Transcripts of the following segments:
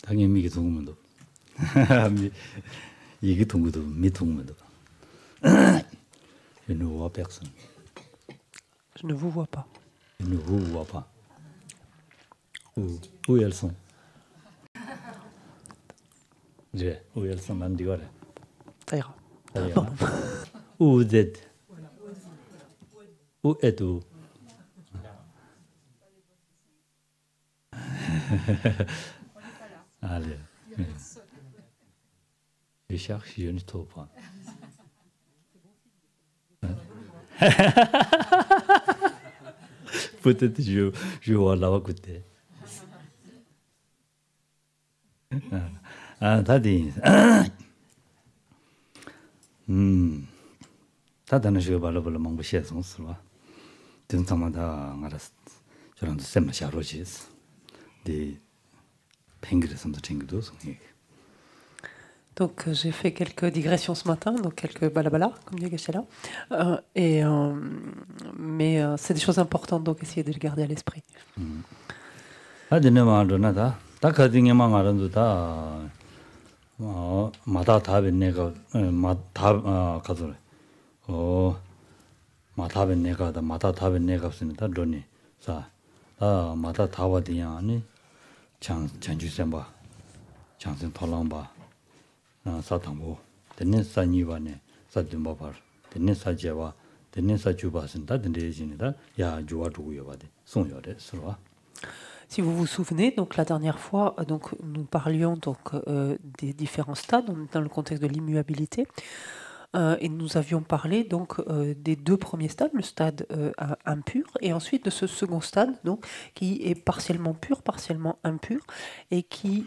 당연히 이게 동문도. 이게 동문도 미동문도. Je ne vois personne. Je ne vous vois pas. Je ne vous vois pas. Où elles sont? Où elles sont, man, dis-moi. Ça ira. Bon. Où vous êtes? Où êtes-vous? Allez. Je cherche, je ne trouve pas. Peut-être je vois là-bas côté. 다 돼. 다다는 저 발로벌로 망고 시에서 쓰와. 등상마다 알았어. 저런도 셈을 샤로지스. 네 펭귄에서 챙겨도 성이. Donc j'ai fait quelques digressions ce matin, donc quelques balabala, comme dit Gachela. Mais c'est des choses importantes, donc essayez de les garder à l'esprit. 마다 답에 내가 마답에 내가다 마다 답에 내가 없으니까 로니 자 마다 답어디야 아니 장주sem바 장선 털랑바 사탕보 되는 사니바네 사듬바바 되는 사제와 되는 사주바선다 되는지니다 야 주와두고요 바데 송요래 서로와. Si vous vous souvenez, donc la dernière fois, donc nous parlions donc des différents stades dans le contexte de l'immuabilité, et nous avions parlé donc des deux premiers stades, le stade impur, et ensuite de ce second stade, donc qui est partiellement pur, partiellement impur, et qui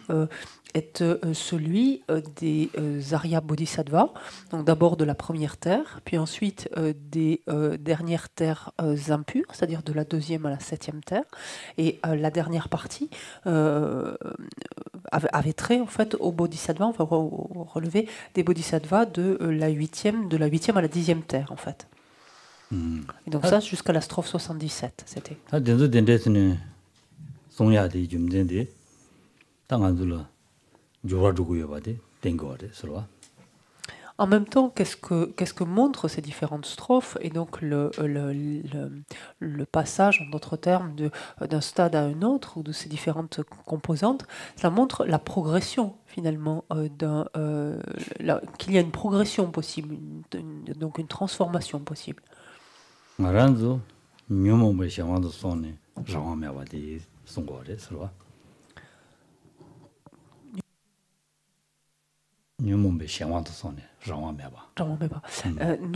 est celui des Arya Bodhisattva, donc d'abord de la première terre, puis ensuite des dernières terres impures, c'est-à-dire de la deuxième à la septième terre, et la dernière partie avait trait en fait aux Bodhisattvas, on va relever des Bodhisattvas de la huitième à la 10e terre en fait. Et donc ça jusqu'à la strophe 77, c'était. En même temps, qu'est-ce que montrent ces différentes strophes et donc le passage, en d'autres termes, d'un stade à un autre ou de ces différentes composantes, ça montre la progression finalement, qu'il y a une progression possible, donc une transformation possible. Nous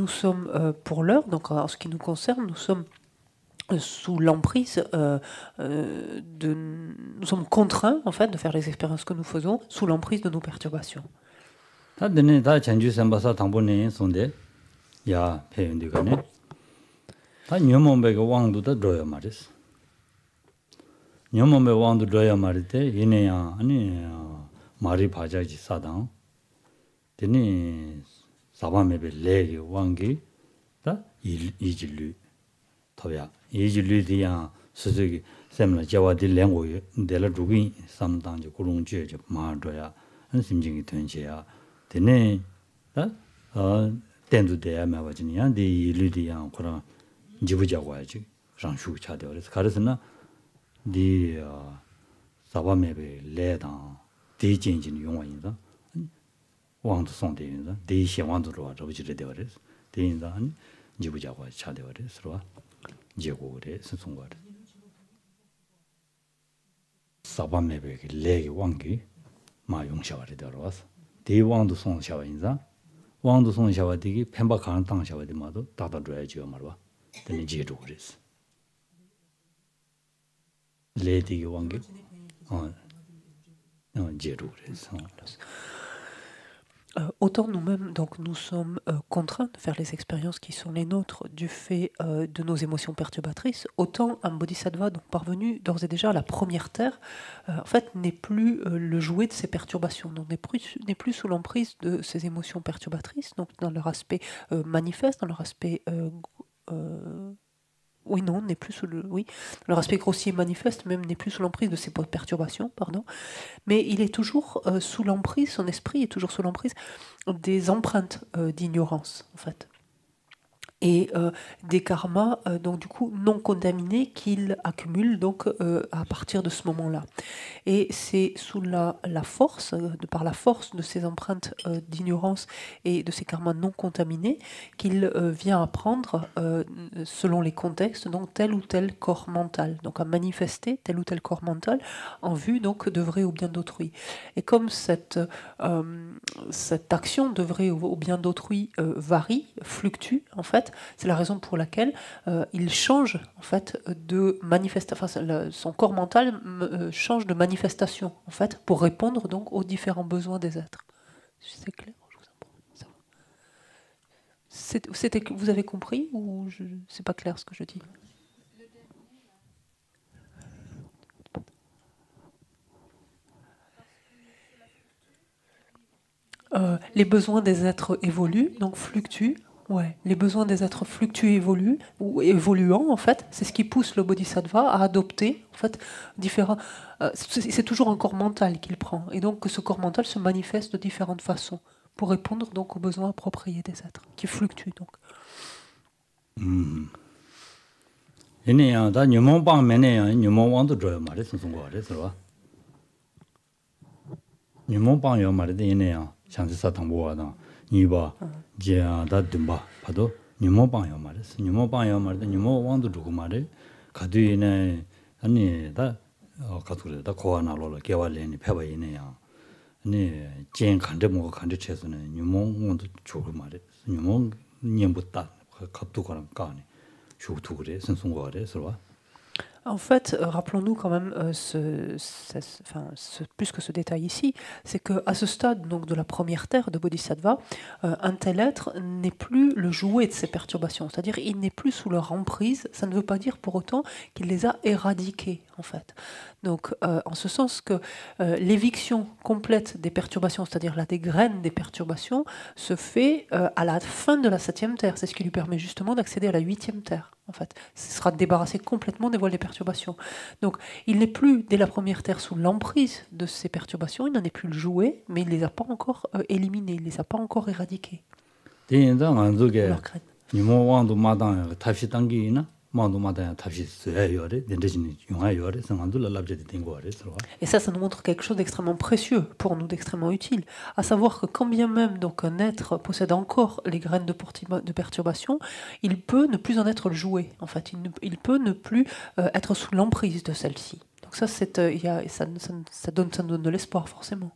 sommes, pour l'heure, donc en ce qui nous concerne, nous sommes sous l'emprise nous sommes contraints en fait de faire les expériences que nous faisons sous l'emprise de nos perturbations. 되니 사바메베 레기 왕기 다 이질류 토야 이질류디야 스즈기 셈나 자와디 랭고에 데라 두기 삼당지 구롱지에 마도야 한 심징이 된지야 되니 덴두데야 마바지니야 디 일류디야 그런 지부자고 하지 장슈 차대 그래서 가르스나 디 사바메베 레당 대진진 용원이다 왕도 송대인다 대시 왕도로 저기를 되어res 대인다 지부자고 차되어res로 제고래 선송거래 사밤메베 레기 왕기 마용샤와리 되어서 대왕도 송샤와인자 왕도 송샤와디기 펜바 가는 땅 샤와디마도 다다줘야지요 말봐 되는 지도 그랬어 레디기 왕기 제도 그랬어. Autant nous-mêmes, donc nous sommes contraints de faire les expériences qui sont les nôtres du fait de nos émotions perturbatrices, autant un bodhisattva donc parvenu d'ores et déjà à la première terre, en fait n'est plus le jouet de ces perturbations, donc n'est plus sous l'emprise de ces émotions perturbatrices, donc dans leur aspect manifeste, dans leur aspect oui, non, n'est plus sous le, oui, leur aspect grossier manifeste même n'est plus sous l'emprise de ces perturbations, pardon, mais il est toujours sous l'emprise, son esprit est toujours sous l'emprise des empreintes d'ignorance, en fait. Et des karmas donc du coup non contaminés qu'il accumule donc à partir de ce moment-là. Et c'est sous la force, de par la force de ces empreintes d'ignorance et de ces karmas non contaminés, qu'il vient apprendre, selon les contextes, donc tel ou tel corps mental, donc à manifester tel ou tel corps mental en vue donc de vrai ou bien d'autrui. Et comme cette action de vrai ou bien d'autrui varie, fluctue en fait, c'est la raison pour laquelle il change en fait de manifestation, enfin, son corps mental change de manifestation en fait pour répondre donc aux différents besoins des êtres. C'est clair, je vous en prie. Vous avez compris ou c'est pas clair ce que je dis? Les besoins des êtres évoluent, donc fluctuent. Ouais, les besoins des êtres fluctuent, évoluent, ou évoluant en fait, c'est ce qui pousse le bodhisattva à adopter en fait différents. C'est toujours un corps mental qu'il prend, et donc que ce corps mental se manifeste de différentes façons pour répondre donc aux besoins appropriés des êtres, qui fluctuent donc. 니바 제다 듬바 파도 뉴모방요 말이스 뉴모방요 말도 뉴모 왕도 두고 말이 가두이네 아니다 가두래다 고아나로로 개발레니 패바이네야 아니 젠 간데 뭐 간데 채서는 뉴모 왕도 주고 말이 뉴모 님부터 갑두거랑 까니 주도 그래 선송거 그래서 En fait, rappelons-nous quand même plus que ce détail ici, c'est qu'à ce stade donc, de la première terre de Bodhisattva, un tel être n'est plus le jouet de ces perturbations, c'est-à-dire il n'est plus sous leur emprise, ça ne veut pas dire pour autant qu'il les a éradiquées en fait. Donc en ce sens que l'éviction complète des perturbations, c'est-à-dire là des graines des perturbations, se fait à la fin de la 7e terre, c'est ce qui lui permet justement d'accéder à la 8e terre. En fait, ce sera débarrassé complètement des voiles des perturbations. Donc, il n'est plus dès la première terre sous l'emprise de ces perturbations, il n'en est plus le jouet, mais il ne les a pas encore éliminées, il ne les a pas encore éradiquées. Leur graine. Et ça nous montre quelque chose d'extrêmement précieux pour nous, d'extrêmement utile, à savoir que quand bien même donc un être possède encore les graines de perturbation, il peut ne plus en être le jouet. En fait, il peut ne plus être sous l'emprise de celle-ci. Donc ça, ça donne de l'espoir forcément.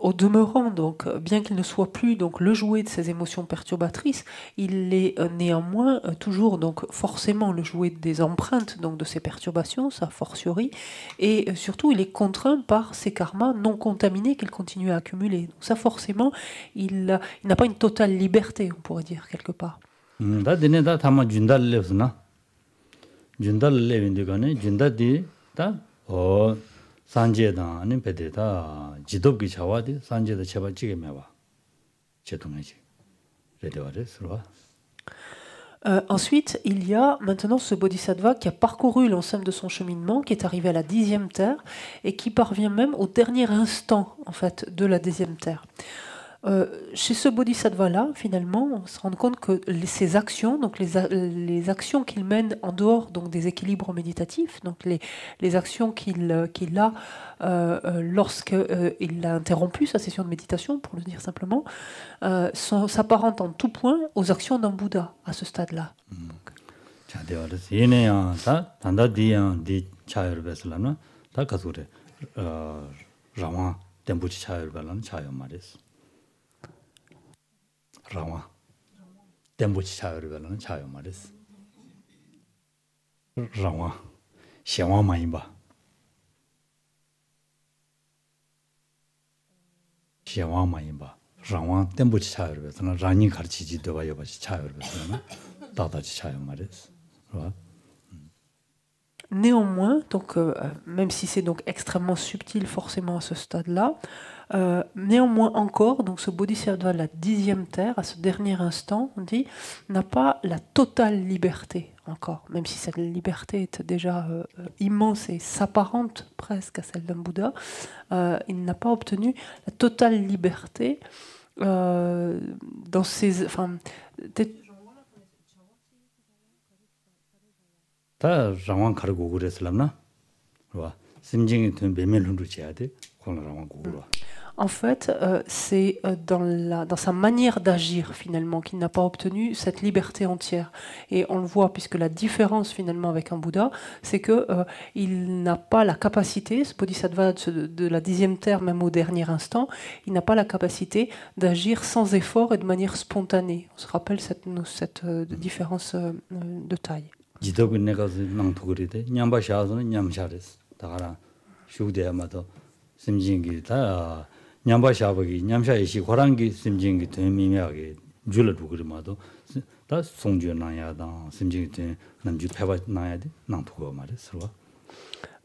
Au demeurant, donc, bien qu'il ne soit plus donc, le jouet de ces émotions perturbatrices, il est néanmoins toujours donc, forcément le jouet des empreintes donc, de ces perturbations, ça fortiori, et surtout il est contraint par ces karmas non contaminés qu'il continue à accumuler. Donc ça forcément, il n'a pas une totale liberté, on pourrait dire, quelque part. Ensuite, il y a maintenant ce bodhisattva qui a parcouru l'ensemble de son cheminement, qui est arrivé à la 10e terre et qui parvient même au dernier instant en fait, de la 10e terre. Chez ce bodhisattva-là, finalement, on se rend compte que ses actions, donc les actions qu'il mène en dehors donc, des équilibres méditatifs, donc les actions qu'il a lorsqu'il a interrompu sa session de méditation, pour le dire simplement, s'apparentent en tout point aux actions d'un Bouddha à ce stade-là. 라와 덴부치 차요르벨은 차요 말이스 라와 샤와 마이바 샤와 마이바 라와 덴부치 차요르벨은 라니 가르치지 되어 여바시 차요르벨은 다다치 차요 말이스 Néanmoins, donc, même si c'est donc extrêmement subtil forcément à ce stade-là, néanmoins encore, donc ce bodhisattva, la 10e terre, à ce dernier instant, on dit, n'a pas la totale liberté encore, même si cette liberté est déjà immense et s'apparente presque à celle d'un Bouddha, il n'a pas obtenu la totale liberté dans ses... Enfin, 다 라왕 가르고 그랬을람나? 봐. 심징이 된 매멜hundu 지야 돼. 콜라 라왕 고구라. En fait, c'est dans sa manière d'agir finalement qu'il n'a pas obtenu cette liberté entière. Et on le voit puisque la différence finalement avec un Bouddha, c'est que il n'a pas la capacité, ce bodhisattva de la 10e terre, même au dernier instant, il n'a pas la capacité d'agir sans effort et de manière spontanée. On se rappelle cette différence de taille. 지도고 내가 낭토 그리대. 냠바 샤서는 냠샤레스. 다가라 슈데야마도 심징이 다 냠바 샤버기 냠샤이시 고랑기 심징이 되 미미하게 줄어도 그리마도 다 송주 나야다 심징이 되 남주 패바 나야 돼. 낭토고 말했어.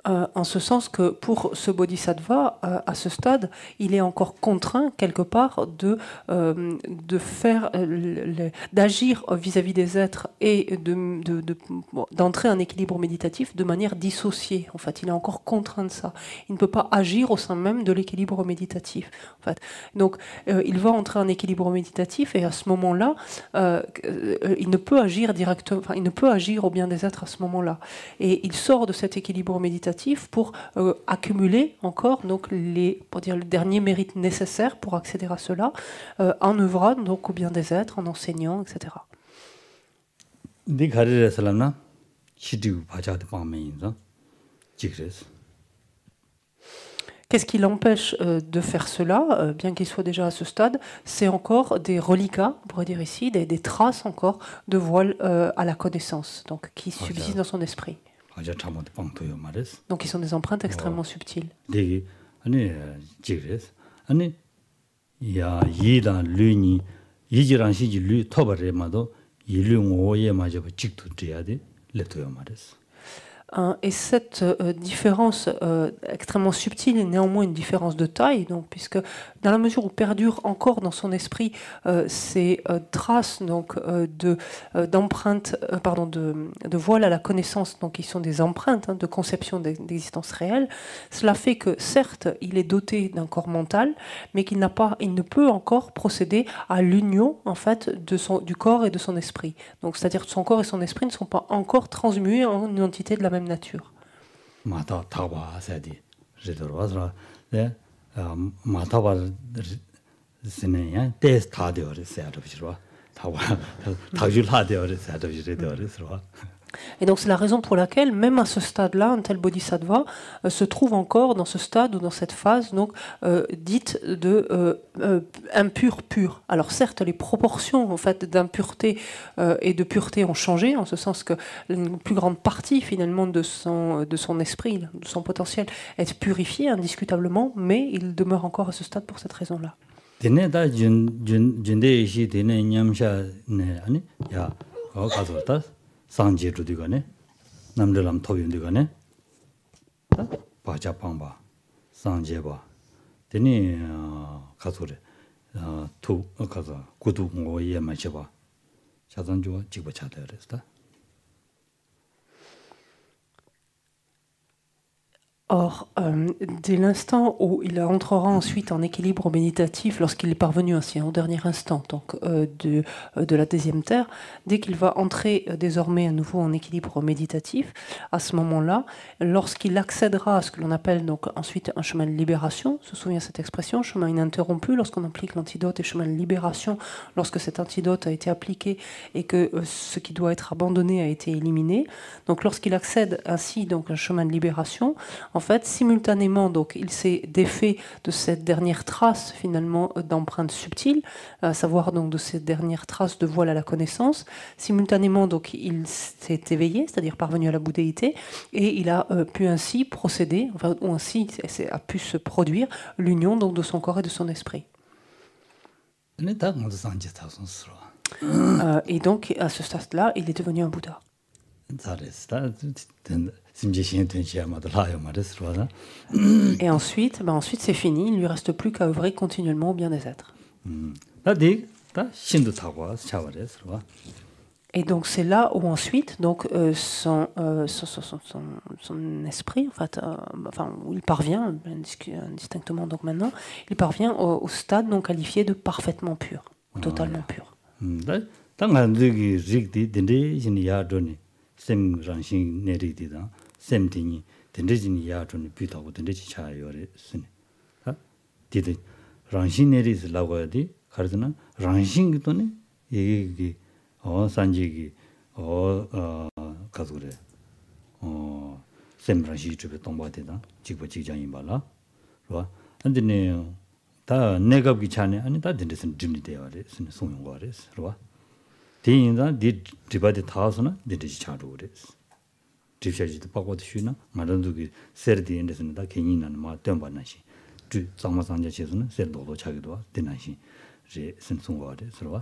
En ce sens que pour ce bodhisattva, à ce stade, il est encore contraint quelque part d'agir vis-à-vis des êtres et d'entrer en équilibre méditatif de manière dissociée. En fait, il est encore contraint de ça. Il ne peut pas agir au sein même de l'équilibre méditatif. En fait, donc, il va entrer en équilibre méditatif et à ce moment-là, il ne peut agir directement. Enfin, il ne peut agir au bien des êtres à ce moment-là. Et il sort de cet équilibre méditatif pour accumuler encore donc pour dire le dernier mérite nécessaire pour accéder à cela en œuvrant donc au bien des êtres, en enseignant, etc. Qu'est-ce qui l'empêche de faire cela, bien qu'il soit déjà à ce stade? C'est encore des reliquats, on pourrait dire ici, des traces encore de voile à la connaissance, donc qui subsistent dans son esprit. Donc ils sont des empreintes extrêmement subtiles. Et cette différence extrêmement subtile est néanmoins une différence de taille, donc, puisque dans la mesure où perdure encore dans son esprit ces traces donc, d'empreintes, de voile à la connaissance, donc qui sont des empreintes de conception d'existence réelle, cela fait que certes il est doté d'un corps mental, mais il ne peut encore procéder à l'union en fait du corps et de son esprit. Donc c'est-à-dire que son corps et son esprit ne sont pas encore transmués en une entité de la même nature. Et donc c'est la raison pour laquelle, même à ce stade-là, un tel bodhisattva se trouve encore dans ce stade ou dans cette phase donc, dite de impur pur. Alors certes, les proportions en fait, d'impureté et de pureté ont changé, en ce sens que une plus grande partie finalement de son esprit, de son potentiel, est purifiée indiscutablement, mais il demeure encore à ce stade pour cette raison-là. 상제도 되거네 남들람 토비는 되거네 바자방바 상제바 되니 가소래 투 가서 구두 뭐에 맞춰봐 자산주와 직보 찾아야 됐다. Or, dès l'instant où il entrera ensuite en équilibre méditatif, lorsqu'il est parvenu ainsi au dernier instant donc, de la 10e terre, dès qu'il va entrer désormais à nouveau en équilibre méditatif, à ce moment-là, lorsqu'il accédera à ce que l'on appelle donc ensuite un chemin de libération, se souvient cette expression, chemin ininterrompu, lorsqu'on applique l'antidote, et chemin de libération, lorsque cet antidote a été appliqué et que ce qui doit être abandonné a été éliminé. Donc lorsqu'il accède ainsi donc à un chemin de libération, en fait, simultanément, donc, il s'est défait de cette dernière trace, finalement, d'empreintes subtiles, à savoir donc de cette dernière trace de voile à la connaissance. Simultanément, donc, il s'est éveillé, c'est-à-dire parvenu à la bouddhéité, et il a pu ainsi procéder, enfin, ou ainsi a pu se produire l'union donc de son corps et de son esprit. 네, Et donc, à ce stade-là, il est devenu un Bouddha. Et ensuite, ensuite c'est fini, il ne lui reste plus qu'à œuvrer continuellement au bien des êtres. Et donc c'est là où ensuite donc, son esprit, en fait, où il parvient, indistinctement donc maintenant, il parvient au stade donc qualifié de parfaitement pur, totalement pur. 산지기 가족래 샘라시 집에 동바되다 직부 직장인 말라 봐 근데 다 내가 귀찮네 아니 다 된데선 dim니 되어래 송용 거래 봐 대인다 디 디바데 타서나 데지 차로 그래 디샤지도 바꿔도 쉬나 말은도기 세르디엔데서는 다 괜히 나는 뭐 땜바나시 주 장마상자체서는 세르도도 자기도 되나시 제 선송거래 봐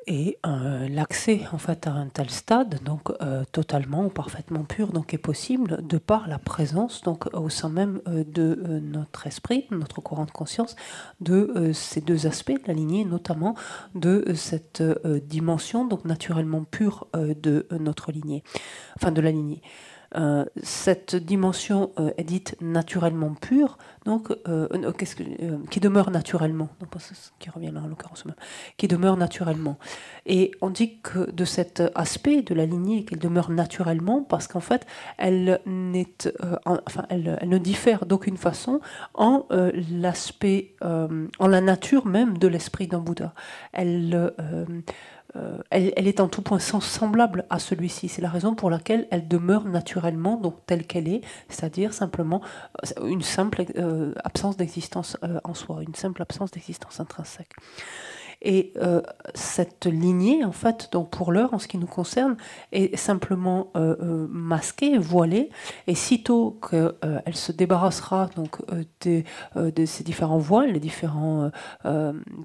Et l'accès en fait à un tel stade, donc totalement ou parfaitement pur, donc est possible de par la présence, donc au sein même de notre esprit, notre courant de conscience, de ces deux aspects de la lignée, notamment de cette dimension donc naturellement pure de notre lignée, enfin de la lignée. Cette dimension est dite naturellement pure, donc qui demeure naturellement, donc qui revient là en l'occurrence même, qui demeure naturellement. Et on dit que de cet aspect de la lignée qu'elle demeure naturellement, parce qu'en fait, elle ne diffère d'aucune façon en l'aspect, en la nature même de l'esprit d'un Bouddha. Elle est en tout point semblable à celui-ci. C'est la raison pour laquelle elle demeure naturellement, donc telle qu'elle est, c'est-à-dire simplement une simple absence d'existence en soi, une simple absence d'existence intrinsèque. Et cette lignée, en fait, donc pour l'heure, en ce qui nous concerne, est simplement masquée, voilée, et sitôt qu'elle se débarrassera donc de ces différents voiles, les différents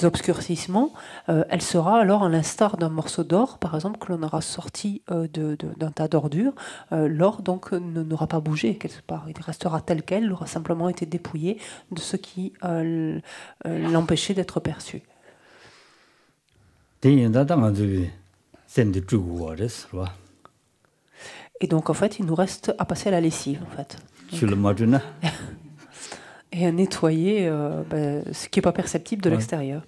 obscurcissements, elle sera alors à l'instar d'un morceau d'or, par exemple, que l'on aura sorti d'un tas d'ordures. L'or donc n'aura pas bougé quelque part, il restera tel quel, il aura simplement été dépouillé de ce qui l'empêchait d'être perçu. Et donc en fait, il nous reste à passer à la lessive en fait. Et à nettoyer ce qui n'est pas perceptible de l'extérieur.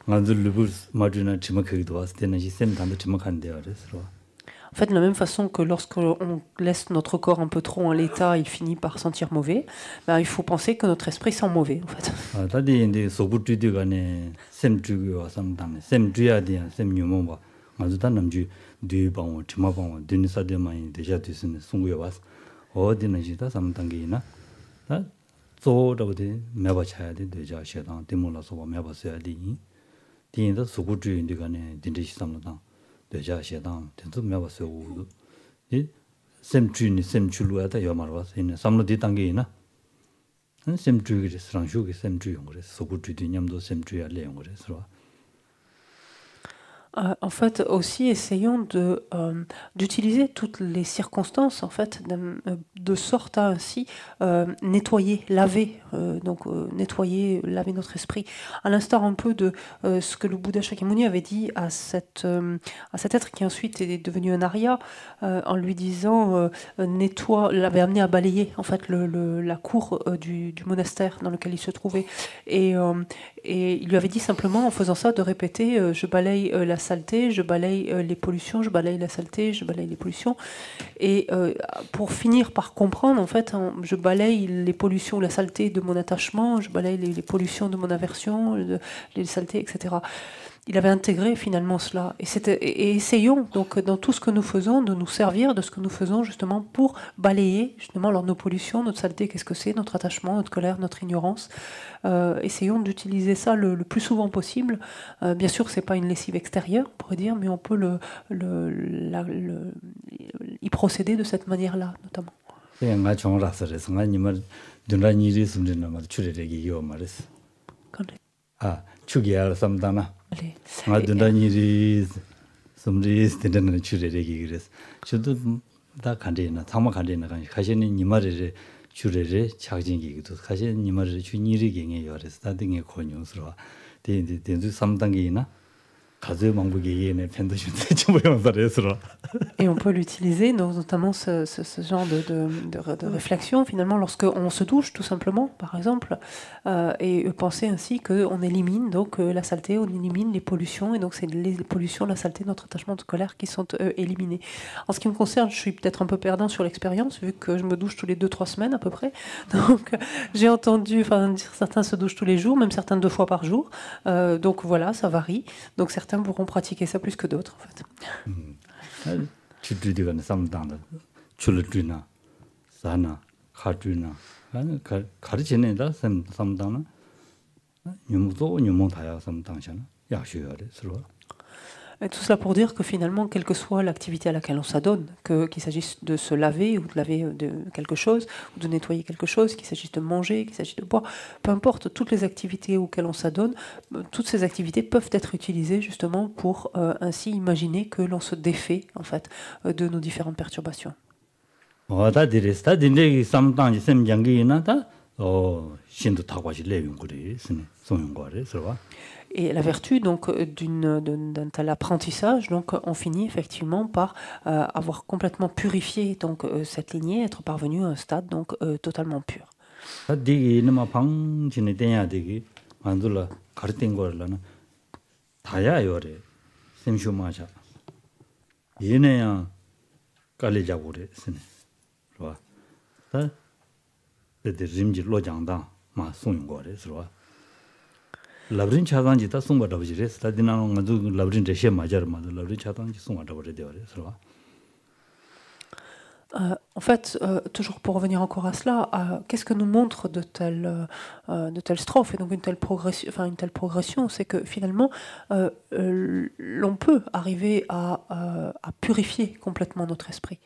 En fait, de la même façon que lorsqu'on laisse notre corps un peu trop en l'état, il finit par sentir mauvais, il faut penser que notre esprit sent mauvais, en fait. déjà shedan tenzu mewa se wu di semchu lu ata yo marwa in samlo di tangi na semchu gi srangshu gi semchu yong re soku tu di nyamdo semchu ya le yong re sro. En fait, aussi, essayons d'utiliser toutes les circonstances, en fait, de sorte à ainsi nettoyer, laver, nettoyer, laver notre esprit. À l'instar un peu de ce que le Bouddha Shakyamuni avait dit à cet être qui ensuite est devenu un Arya, en lui disant l'avait amené à balayer en fait la cour du monastère dans lequel il se trouvait, et il lui avait dit simplement en faisant ça de répéter je balaye la saleté, je balaye les pollutions, je balaye la saleté, je balaye les pollutions, et pour finir par comprendre en fait, je balaye les pollutions, la saleté de mon attachement, je balaye les pollutions de mon aversion, les saletés, etc. Il avait intégré finalement cela. Et essayons donc dans tout ce que nous faisons de nous servir de ce que nous faisons justement pour balayer justement nos pollutions, notre saleté, qu'est-ce que c'est, notre attachement, notre colère, notre ignorance. Essayons d'utiliser ça le plus souvent possible. Bien sûr, c'est pas une lessive extérieure, on pourrait dire, mais on peut y procéder de cette manière-là, notamment. somris 되는 줄에기 그래서 저도 다 간대나 상마 간대나 가시는 이 말에 줄에 작진기도 가시는 이 말에 준일이 경에 열에서 다등에 권용스러워 대대 3단계이나 가즈 망부기 얘네 팬도 좀 보여서래서 Et on peut l'utiliser, notamment ce genre de réflexion, finalement, lorsqu'on se douche, tout simplement, par exemple, et penser ainsi qu'on élimine donc la saleté, on élimine les pollutions, et donc c'est les pollutions, la saleté, notre attachement de colère qui sont éliminés. En ce qui me concerne, je suis peut-être un peu perdant sur l'expérience, vu que je me douche tous les 2-3 semaines à peu près. Donc j'ai entendu certains se douchent tous les jours, même certains 2 fois par jour. Donc voilà, ça varie. Donc certains pourront pratiquer ça plus que d'autres, en fait. 주주디가 삼당다 출르드나 사나 카드나 가르치네다 삼당나 녀무도 녀모 다야 삼당잖아 야슈야래 서로. Et tout cela pour dire que finalement, quelle que soit l'activité à laquelle on s'adonne, qu'il s'agisse de se laver ou de laver de quelque chose, ou de nettoyer quelque chose, qu'il s'agisse de manger, qu'il s'agisse de boire, peu importe, toutes les activités auxquelles on s'adonne, toutes ces activités peuvent être utilisées justement pour ainsi imaginer que l'on se défait en fait de nos différentes perturbations. Et la vertu donc d'un tel apprentissage, donc on finit effectivement par avoir complètement purifié donc cette lignée, être parvenu à un stade donc totalement pur. 라브린 차단지 다 송바다 버지레 스타디나는 가도 라브린 대시 마자르 마도 라브린 차단지 송바다 버려 되어래 서로. En fait, toujours pour revenir encore à cela, qu'est-ce que nous montre de telles strophes et donc une telle progression, c'est que finalement, l'on peut arriver à purifier complètement notre esprit.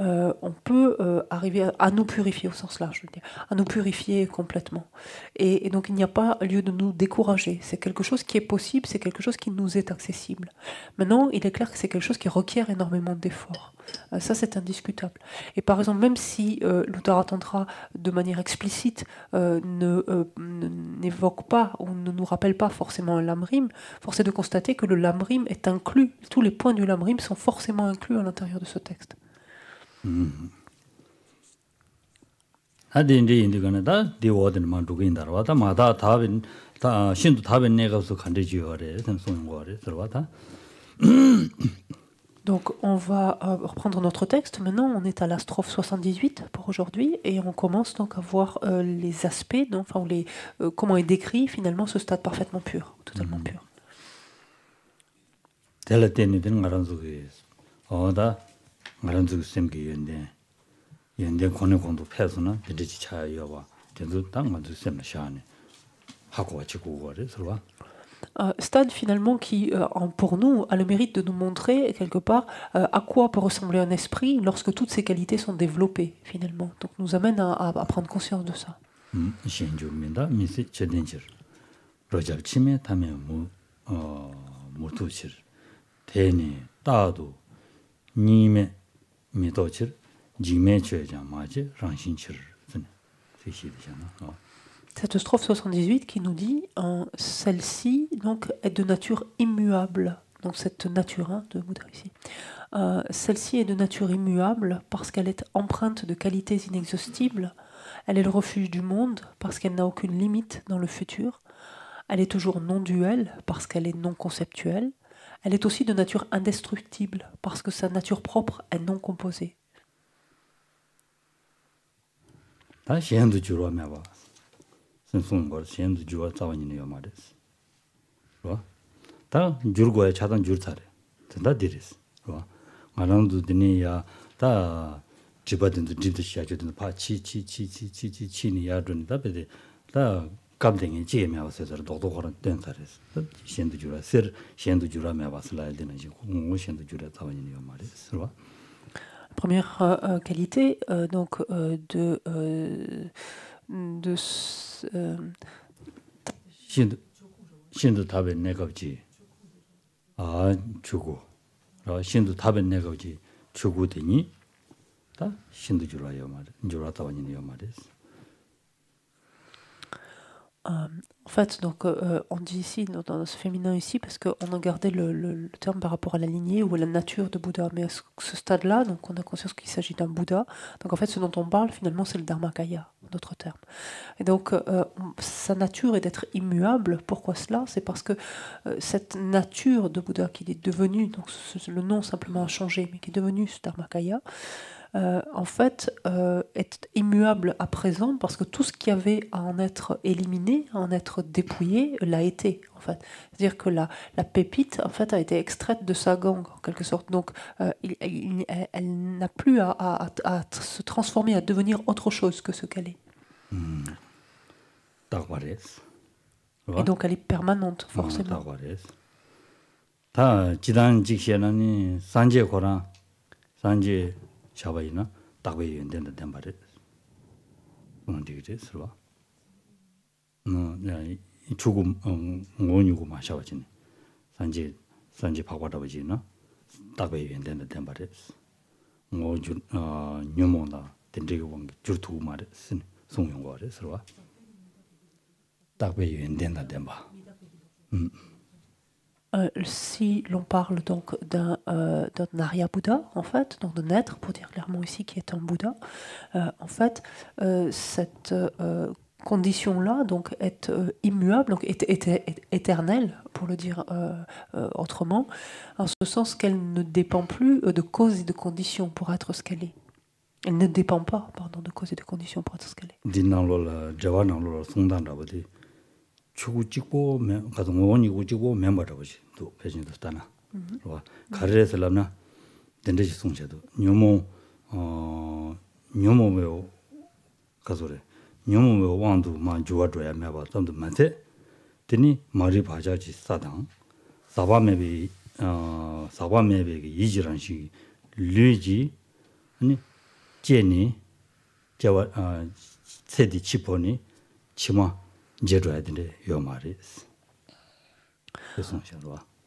On peut arriver à nous purifier au sens large, je veux dire, à nous purifier complètement. Et donc il n'y a pas lieu de nous décourager. C'est quelque chose qui est possible, c'est quelque chose qui nous est accessible. Maintenant, il est clair que c'est quelque chose qui requiert énormément d'efforts. Ça, c'est indiscutable. Et par exemple, même si l'Uttara Tantra, de manière explicite, n'évoque pas ou ne nous rappelle pas forcément un lamrim, force est de constater que le lamrim est inclus. Tous les points du lamrim sont forcément inclus à l'intérieur de ce texte. 아딘데 인디가나다 디워든 만두긴다로 와다 마다 답은 다 신도 답은 내가서 간대지어래 선송인 거래 들어와다. Donc on va reprendre notre texte. Maintenant, on est à la strophe 78 pour aujourd'hui et on commence donc à voir les aspects, donc, enfin, comment est décrit finalement ce stade parfaitement pur, totalement pur. 텔레테니든 가란속에 어다 가란속 셈게 연대 권의 패스나 되지 차이와 된도 땅만도 셈나 샤네 하고 지고 거래 서로. Stade finalement qui, pour nous, a le mérite de nous montrer quelque part à quoi peut ressembler un esprit lorsque toutes ces qualités sont développées finalement. Donc nous amène à prendre conscience de ça. 신주민다 미세 제den질 로잡치메 타메 무투실 대니 따도 니메 미도칠 지메 죄자 마지 랑신칠 Cette strophe 78 qui nous dit celle-ci donc est de nature immuable. Donc cette nature de Bouddha ici. Celle-ci est de nature immuable parce qu'elle est empreinte de qualités inexhaustibles. Elle est le refuge du monde parce qu'elle n'a aucune limite dans le futur. Elle est toujours non-duelle parce qu'elle est non-conceptuelle. Elle est aussi de nature indestructible parce que sa nature propre est non composée. 선송걸 시엔도 주와 자원이네요 말이스. 다 줄고야 차단 줄차래. 된다 디리스. 말랑도 드니야 다 집어든도 집도 시작해도 파치치니야 준다 베데 다 감등이 지에면서 도도거는 된사레스. 시엔도 주라 세 시엔도 주라 메바슬라야 되는 지고 시엔도 주라 자원이네요 말이스. Première qualité donc de 신도 답에 내가지 아 주고 신도 답은 내가 오지 주고되니 다 신도 주라요 말. 주라다 원이요 말이스. En fait, donc, on dit ici, dans ce féminin ici, parce qu'on a gardé le terme par rapport à la lignée ou à la nature de Bouddha. Mais à ce stade-là, donc, on a conscience qu'il s'agit d'un Bouddha. Donc, en fait, ce dont on parle, finalement, c'est le Dharmakaya, en d'autres termes. Et donc, sa nature est d'être immuable. Pourquoi cela? C'est parce que cette nature de Bouddha, qu'il est devenu, donc le nom simplement a changé, mais qui est devenu ce Dharmakaya, en fait, est immuable à présent parce que tout ce qui avait à en être éliminé, à en être dépouillé, l'a été, en fait. C'est-à-dire que la pépite, en fait, a été extraite de sa gangue, en quelque sorte. Donc, elle n'a plus à se transformer, à devenir autre chose que ce qu'elle est. Et donc, elle est permanente, forcément. 샤바이나 딱베 연된다 된바레 뭔디그레스로 네 죽음 원이고 마셔지네 산지 바과다버지나 딱베 연된다 된바레 뭐주 녀모나 된데고 원게 줄투 말에 쓴 송용거레스로 딱베 연된다 된바 Si l'on parle donc d'un Arya Bouddha, en fait, donc d'un être, pour dire clairement ici, qui est un Bouddha, en fait, cette condition-là donc est immuable, donc est éternelle, pour le dire autrement, en ce sens qu'elle ne dépend plus de causes et de conditions pour être ce qu'elle est. Elle ne dépend pas, pardon, de causes et de conditions pour être ce qu'elle est. 추구 찍고 가서 원이고 찍고 멤버라고지 또 배진도 있다나. 그러니까 가르에서라나 된대지 송셔도 녀모메오 가서래. 녀모메오 왕도 만 좋아줘야 매봐 좀도 많대. 되니 말이 바자지 사당. 사바메비 사바메비 이지란 시 류지 아니 제니 제와 세디 치포니 치마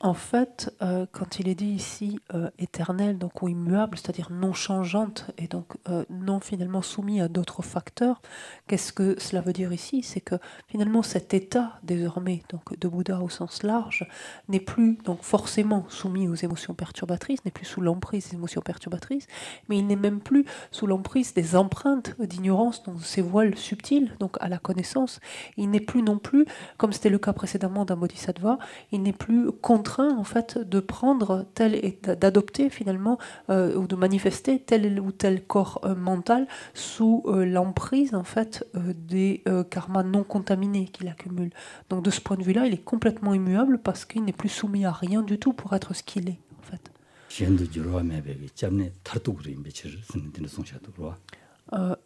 En fait, quand il est dit ici éternel, donc ou immuable, c'est-à-dire non changeante et donc non finalement soumis à d'autres facteurs, qu'est-ce que cela veut dire ici? C'est que finalement cet état désormais donc de Bouddha au sens large n'est plus donc forcément soumis aux émotions perturbatrices, n'est plus sous l'emprise des émotions perturbatrices, mais il n'est même plus sous l'emprise des empreintes d'ignorance, donc ces voiles subtils, donc à la connaissance. Il n'est plus non plus, comme c'était le cas précédemment d'un bodhisattva, il n'est plus contraint en fait de prendre tel et d'adopter finalement ou de manifester tel ou tel corps mental sous l'emprise en fait des karmas non contaminés qu'il accumule. Donc de ce point de vue-là, il est complètement immuable parce qu'il n'est plus soumis à rien du tout pour être ce qu'il est en fait.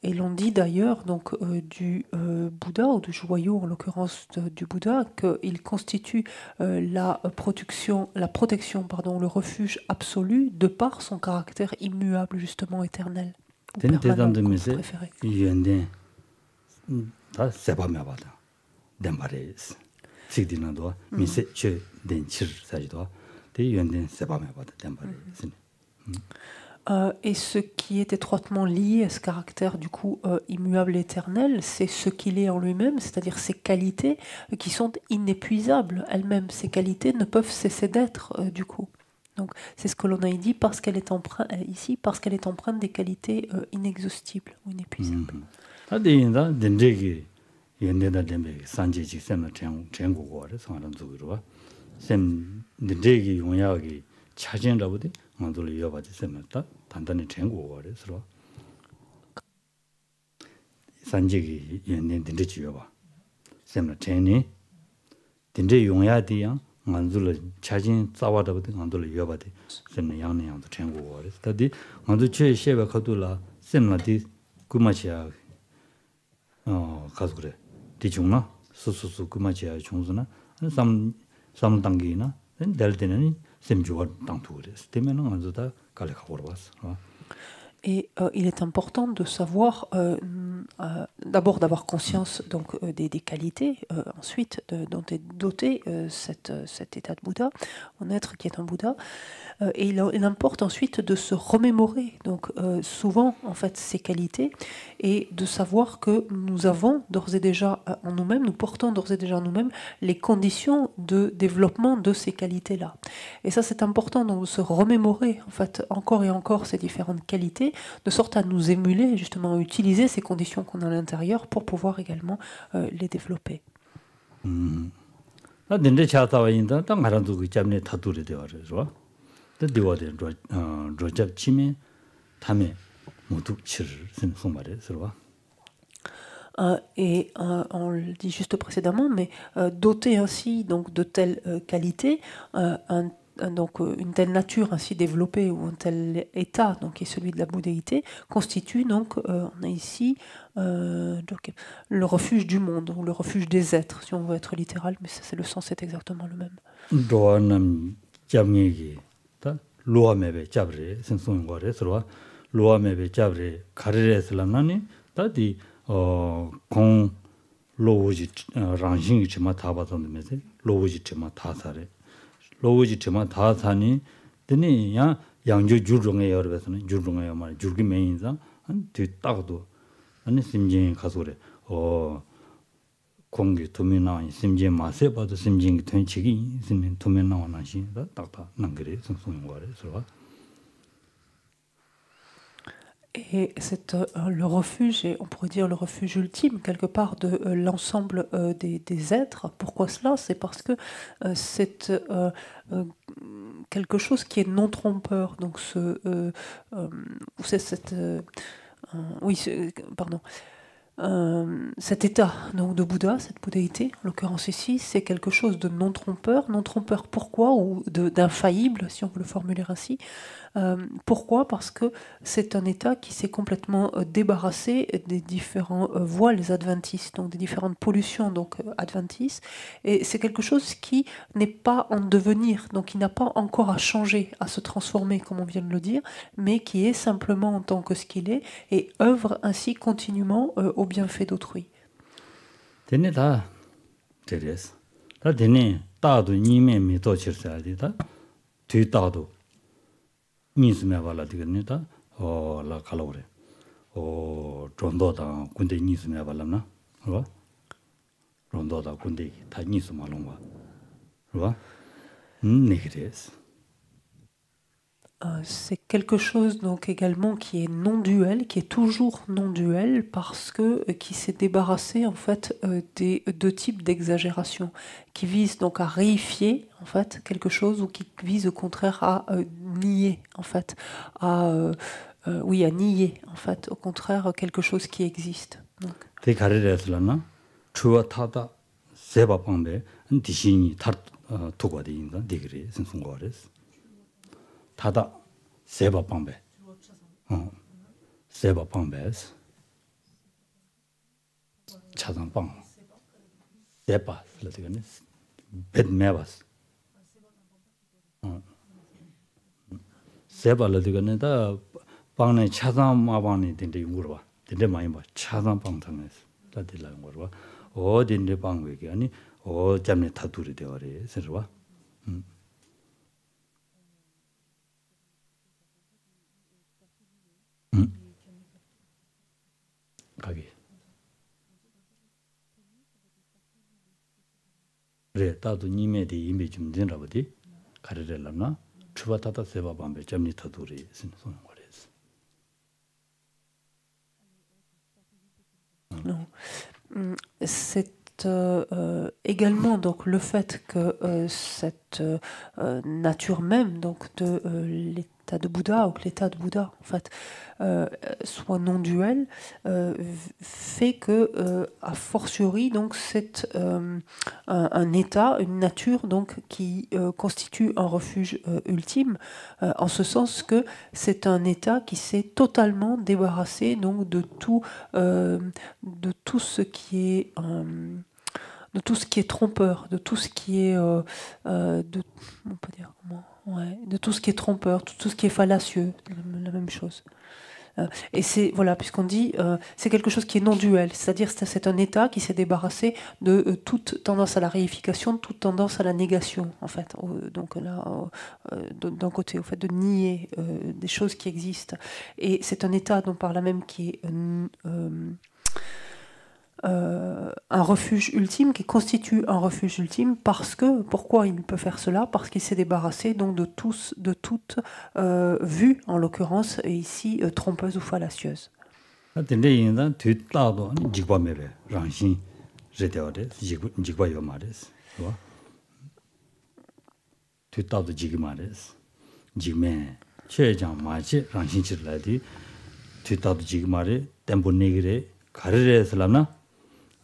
Et l'on dit d'ailleurs donc du Bouddha ou du joyau en l'occurrence du Bouddha qu'il constitue la protection pardon, le refuge absolu de par son caractère immuable justement éternel. Et ce qui est étroitement lié à ce caractère du coup immuable et éternel, c'est ce qu'il est en lui-même, c'est-à-dire ses qualités qui sont inépuisables elles-mêmes. Ces qualités ne peuvent cesser d'être du coup. Donc c'est ce que l'on a dit parce qu'elle est empreinte ici, parce qu'elle est empreinte des qualités inexhaustibles ou inépuisables. 만들어 이어가지 셈다 단단히 전국어를 서로 산지기 연내 된대지요 봐. 셈나 전에 된대 용야디야 만들어 차진 싸워다부터 만들어 이어봐대. 셈나 양내양도 전국어를 다디 만들 최셰가 거둘라 셈나디 그마치야 가서 그래. 디중나 수수수 그마치야 총수나 삼 단계나 될 때는 Et il est important de savoir, d'abord d'avoir conscience donc, des qualités, ensuite dont est doté cet état de Bouddha, un être qui est un Bouddha. Et il importe ensuite de se remémorer donc, souvent en fait, ces qualités et de savoir que nous avons d'ores et déjà en nous-mêmes, nous portons d'ores et déjà en nous-mêmes les conditions de développement de ces qualités-là. Et ça, c'est important donc, de se remémorer en fait, encore et encore ces différentes qualités, de sorte à nous émuler, justement, à utiliser ces conditions qu'on a à l'intérieur pour pouvoir également les développer. Et on le dit juste précédemment, mais doté ainsi donc, de telles qualités, donc une telle nature ainsi développée ou un tel état donc, qui est celui de la bouddhéité constitue donc, on a ici donc, le refuge du monde ou le refuge des êtres, si on veut être littéral, mais ça, c'est le sens est exactement le même. 공 로우지 랑싱이 좀 타바던데면서 로우지 좀 타사래 로우지 좀 타사니 되니야 양주 주종에 여러분은 주종에 말 주기 메인자 한 뒤따도 아니 심진 가소래 공기 도면나 심진 마세 봐도 심진 된치기 심진 도면 나오나 시다 딱딱 난 그래 성성인 거래 서로. Et c'est le refuge, et on pourrait dire le refuge ultime, quelque part, de l'ensemble des êtres. Pourquoi cela? C'est parce que c'est quelque chose qui est non trompeur. Donc, cet état donc, de Bouddha, cette bouddhéité, en l'occurrence ici, c'est quelque chose de non trompeur. Non trompeur pourquoi? Ou d'infaillible, si on veut le formuler ainsi. Pourquoi? Parce que c'est un état qui s'est complètement débarrassé des différents voiles adventistes, donc des différentes pollutions donc, adventistes. Et c'est quelque chose qui n'est pas en devenir, donc qui n'a pas encore à changer, à se transformer, comme on vient de le dire, mais qui est simplement en tant que ce qu'il est et œuvre ainsi continuellement au bienfait d'autrui. 니스메 발라 되겠니다. 라 칼로레. 론도다 군대 니스메 발라나. 봐. 론도다 군대 다 니스 말롱 봐. 봐. 네그레스. C'est quelque chose donc également qui est non duel, qui est toujours non duel parce que qui s'est débarrassé en fait des deux types d'exagération, qui visent donc à réifier en fait quelque chose ou qui vise au contraire à nier en fait, à nier en fait au contraire quelque chose qui existe. Donc. 대가리래서나 추와타다 세바방배 디신이 다 도과되인가 되그래 선송거레스. 타다 세바방배. 세바방배스. 차상방. 세바 그러더니 벳메바스. 세바르더니 다 방내 차상마방이 된데 물어봐. 된데 많이 봐. 차상방탕에서 다들라는 거로. 어딘데 방외기 아니 어짬에 타두리 되어래. 그래서 봐. 가게. 그래, 따도 님에 대해 이미 좀 된다 보디. 가르rel라나. 추바타다 세바밤베 점니 타두리 신송 거래스. C'est également donc le fait que cette nature même donc de l'état de Bouddha ou que l'état de Bouddha en fait soit non duel fait que a fortiori donc c'est un état, une nature donc qui constitue un refuge ultime en ce sens que c'est un état qui s'est totalement débarrassé donc de tout ce qui est de tout ce qui est trompeur, de tout ce qui est on peut dire comment, ouais, de tout ce qui est trompeur, tout ce qui est fallacieux, la même chose. Et c'est, voilà, puisqu'on dit, c'est quelque chose qui est non-duel, c'est-à-dire c'est un état qui s'est débarrassé de toute tendance à la réification, toute tendance à la négation, en fait. Donc là, d'un côté, au fait de nier des choses qui existent. Et c'est un état, donc par là même, qui est un refuge ultime, qui constitue un refuge ultime, pourquoi il peut faire cela? Parce qu'il s'est débarrassé donc de toute vue, en l'occurrence, et ici, trompeuse ou fallacieuse.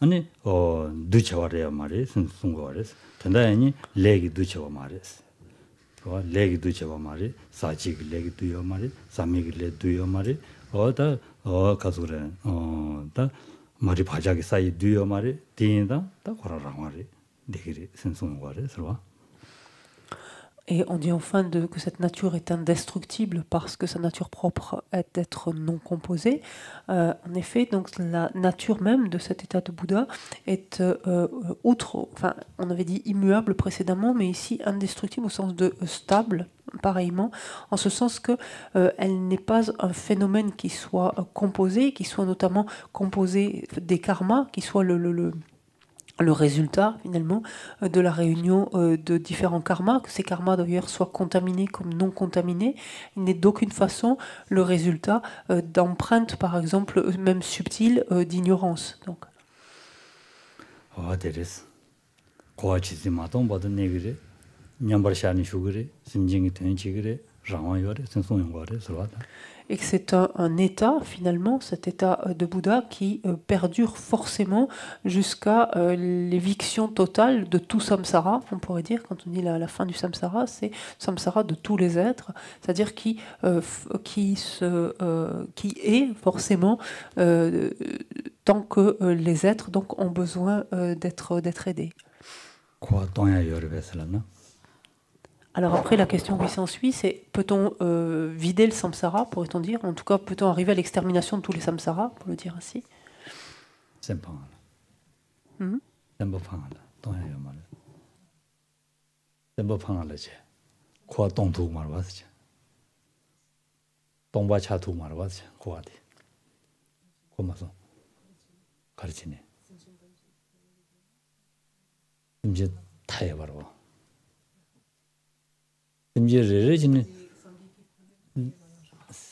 아니 두쳐와래야 말이 순순거래스 전다니 레기 두쳐와 말이스 그 레기 두쳐와 말이 사지기 레기 두여 말이 사미기 레 두여 말이 어다 가수래 어다 말이 바자기 사이 두여 말이 디인다 다 거라라 말이 되게 순순거래서 Et on dit enfin que cette nature est indestructible parce que sa nature propre est d'être non composée. En effet, donc la nature même de cet état de Bouddha est enfin, on avait dit immuable précédemment, mais ici indestructible au sens de stable, pareillement, en ce sens que elle n'est pas un phénomène qui soit composé, qui soit notamment composé des karmas, qui soit le résultat finalement de la réunion de différents karmas, que ces karmas d'ailleurs soient contaminés comme non contaminés. Il n'est d'aucune façon le résultat d'empreintes, par exemple, même subtiles, d'ignorance. Donc. Et que c'est un état, finalement, cet état de Bouddha qui perdure forcément jusqu'à l'éviction totale de tout samsara. On pourrait dire, quand on dit la fin du samsara, c'est samsara de tous les êtres, c'est-à-dire qui est forcément tant que les êtres donc, ont besoin d'être aidés. Alors après, la question qui s'ensuit, c'est peut-on vider le samsara, pourrait-on dire? En tout cas, peut-on arriver à l'extermination de tous les samsaras, pour le dire ainsi?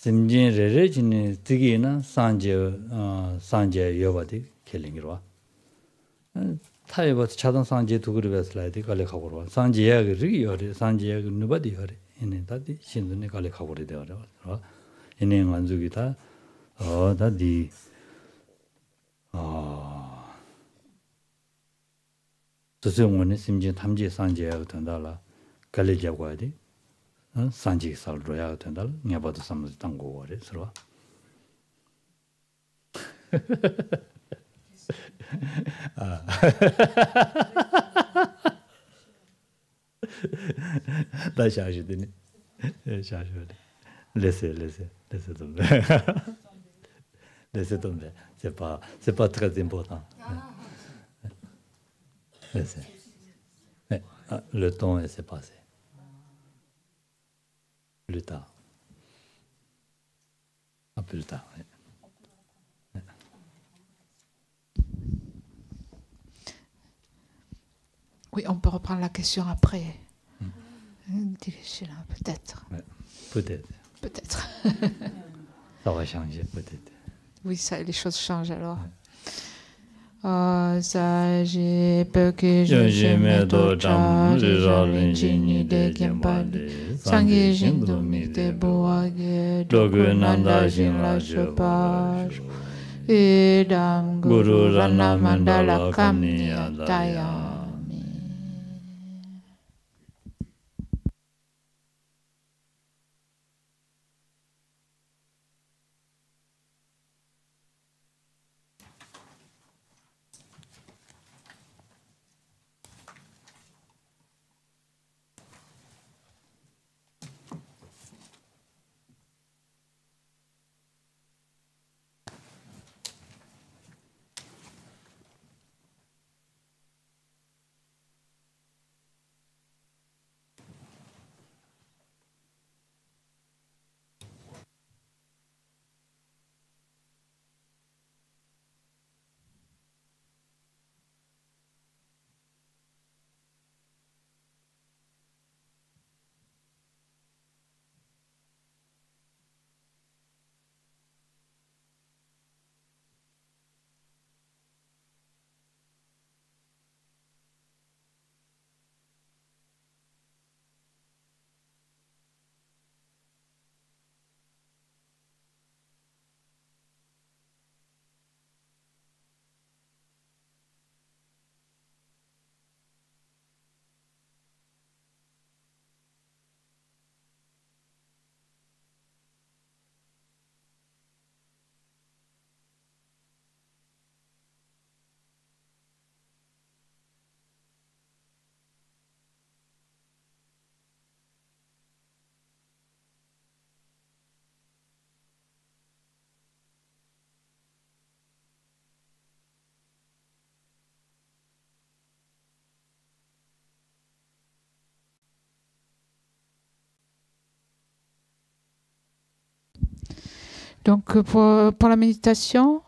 심진레레지니 뜨기나 산제 여바디 켈링이로 타이버 차단 산제 두그르베슬라이디 갈레 가고로 산제야 그리요리 산제야 누바디 요리 이네 다디 신드네 갈레 가고리 되어라 이네 만족이다 다디 저승원의 심진 탐지 산제야 된다라 갈레 잡고야디 산지 살로야 된다. 냐바도 삼지 당고 거래 서로. 다 샤시드니. 샤시드. Laissez tomber. Laissez tomber. C'est pas très important. Laissez. Le temps s'est passé. Plus tard. Plus tard. Oui, on peut reprendre la question après. Peut-être. Ouais, peut-être. Peut-être. Ça va changer, peut-être. Oui, les choses changent alors. Ça, j'ai peu que je me dois, je j'en de Kempade, Sangi Jindomi de Boage, Dogunanda Jinla Chopage, et dans Guru Rana Mandala Kamniya Daya. Donc pour la méditation,